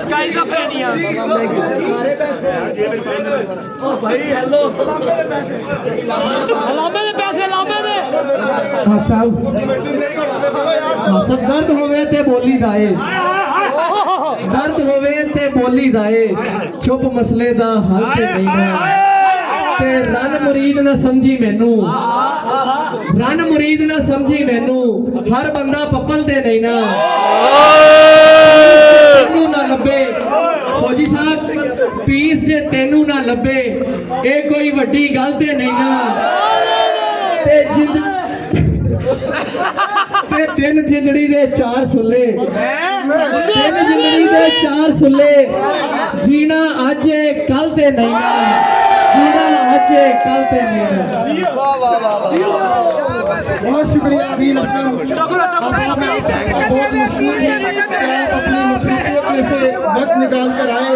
स्काइज़ोफ्रेनिया भाई हेलो लांबे दे पैसे लांबे दे आप सब दर्द होवे ते बोली दाए दर्द होवे ते बोली दाए चुप मसले दा हल ते नहीं है ते रन मुरीद ना समझी मैनू रन मुरीद ना समझी मैनू हर बंदा पप्पल ते नहीं ना तेनू ना लब्बे फौजी साहब पीस जे तेनू ना लब्बे ये कोई वड्डी गल ते नहीं ना ते जिंद तीन जिंदड़ी दे चार सुले तीन जिंदड़ी दे चार सुले जीना अज कल ते नहीं ना जीना अज कल ते नहीं ना। बहुत शुक्रिया अदील असलम अपनी मसरूफियत में से वक्त निकाल कर आए।